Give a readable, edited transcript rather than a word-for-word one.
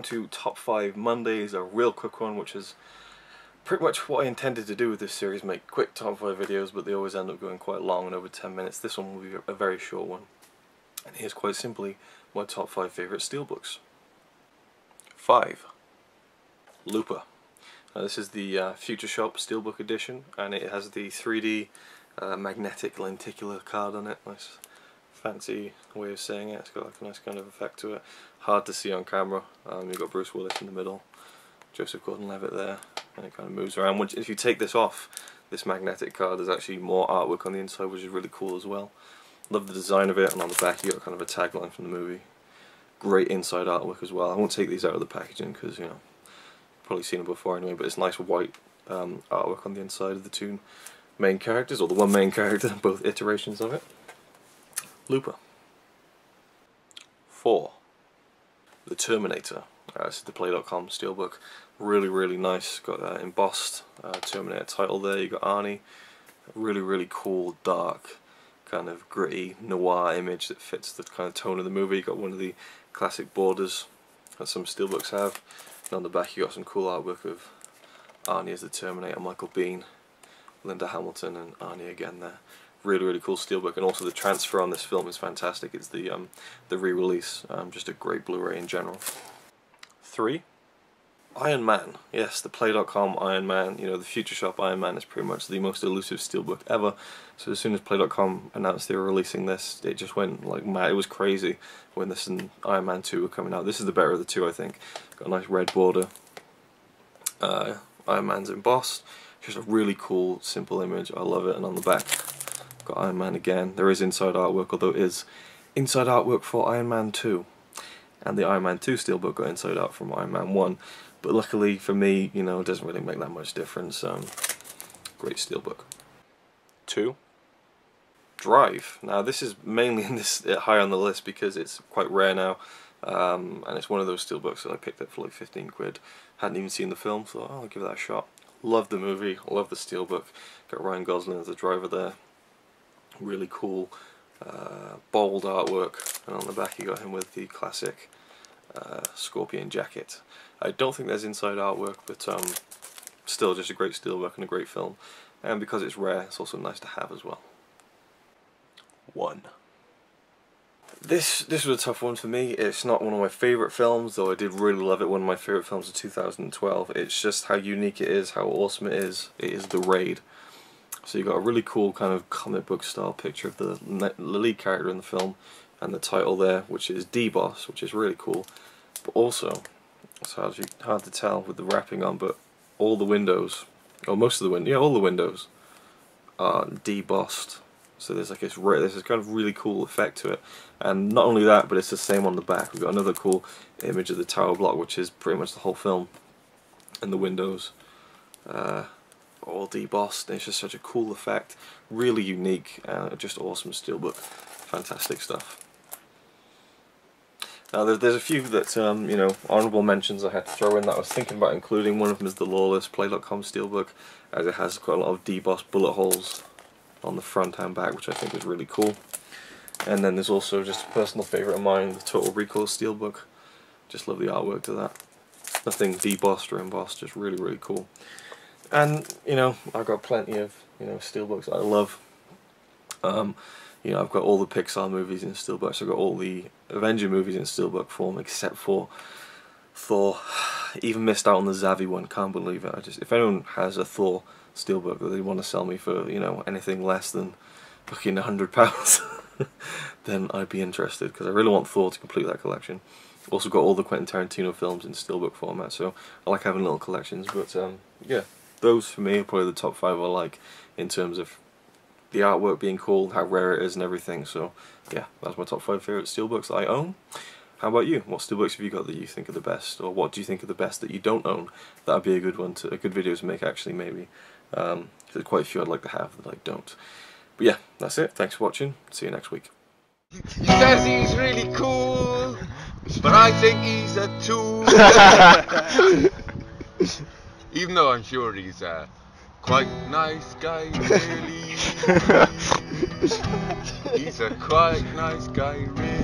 to Top 5 Mondays, a real quick one, which is pretty much what I intended to do with this series, make quick top 5 videos, but they always end up going quite long and over 10 minutes. This one will be a very short one. And here's quite simply my top 5 favourite steelbooks. 5. Looper. Now this is the Future Shop Steelbook edition, and it has the 3D magnetic lenticular card on it. Nice fancy way of saying it. It's got like a nice kind of effect to it. Hard to see on camera. You've got Bruce Willis in the middle, Joseph Gordon-Levitt there, and it kind of moves around. If you take this off, this magnetic card, there's actually more artwork on the inside, which is really cool as well. Love the design of it, and on the back you got kind of a tagline from the movie. Great inside artwork as well. I won't take these out of the packaging because, you know, probably seen it before anyway, but it's nice white artwork on the inside of the two main characters, or the one main character, both iterations of it. Looper. 4. The Terminator. This is the Play.com steelbook. Really nice. Got that embossed Terminator title there. You got Arnie. Really cool, dark, kind of gritty noir image that fits the kind of tone of the movie. You got one of the classic borders that some steelbooks have. And on the back you got some cool artwork of Arnie as the Terminator, Michael Biehn, Linda Hamilton, and Arnie again there. Really cool steelbook, and also the transfer on this film is fantastic. It's the re-release, just a great Blu-ray in general. 3. Iron Man. Yes, the Play.com Iron Man. You know, the Future Shop Iron Man is pretty much the most elusive steelbook ever. So as soon as Play.com announced they were releasing this, it just went like mad. It was crazy when this and Iron Man 2 were coming out. This is the better of the two, I think. Got a nice red border. Iron Man's embossed. Just a really cool, simple image. I love it. And on the back, got Iron Man again. There is inside artwork, although it is inside artwork for Iron Man 2. And the Iron Man 2 steelbook got inside art from Iron Man 1. But luckily for me, you know, it doesn't really make that much difference. Great steelbook. 2. Drive. Now this is mainly in this high on the list because it's quite rare now. And it's one of those steelbooks that I picked up for like 15 quid. Hadn't even seen the film, so I'll give that a shot. Love the movie, love the steelbook. Got Ryan Gosling as the driver there. Really cool, bold artwork, and on the back you got him with the classic scorpion jacket. I don't think there's inside artwork, but still just a great steelbook and a great film. And because it's rare, it's also nice to have as well. 1. This was a tough one for me. It's not one of my favourite films, though I did really love it. One of my favourite films of 2012. It's just how unique it is, how awesome it is. It is The Raid. So you got a really cool kind of comic book style picture of the lead character in the film, and the title there, which is D-Boss, which is really cool. But also, it's hard to tell with the wrapping on, but all the windows, or most of the windows, yeah, all the windows are debossed. So there's like this kind of really cool effect to it. And not only that, but it's the same on the back. We've got another cool image of the tower block, which is pretty much the whole film, and the windows. All debossed. It's just such a cool effect, really unique, just awesome steelbook, fantastic stuff. Now there's a few that you know, honourable mentions I had to throw in that I was thinking about including. One of them is the Lawless Play.com steelbook, as it has quite a lot of debossed bullet holes on the front and back, which I think is really cool. And then there's also just a personal favourite of mine, the Total Recall steelbook. Just love the artwork to that. Nothing debossed or embossed, just really cool. And, you know, I've got plenty of, you know, steelbooks I love. You know, I've got all the Pixar movies in steelbooks. I've got all the Avenger movies in steelbook form, except for Thor. Even missed out on the Zavi one. Can't believe it. If anyone has a Thor steelbook that they want to sell me for, you know, anything less than fucking £100, then I'd be interested, because I really want Thor to complete that collection. Also got all the Quentin Tarantino films in steelbook format, so I like having little collections. But yeah. Those for me are probably the top 5 I like in terms of the artwork being cool, how rare it is and everything. So yeah, that's my top 5 favourite steelbooks that I own. How about you? What steelbooks have you got that you think are the best, or what do you think are the best that you don't own? That would be a good video to make actually, maybe. There's quite a few I'd like to have that I don't. But yeah, that's it. Thanks for watching. See you next week. He says he's really cool, but I think he's a tool. Even though I'm sure he's a quite nice guy, really. He's a quite nice guy, really.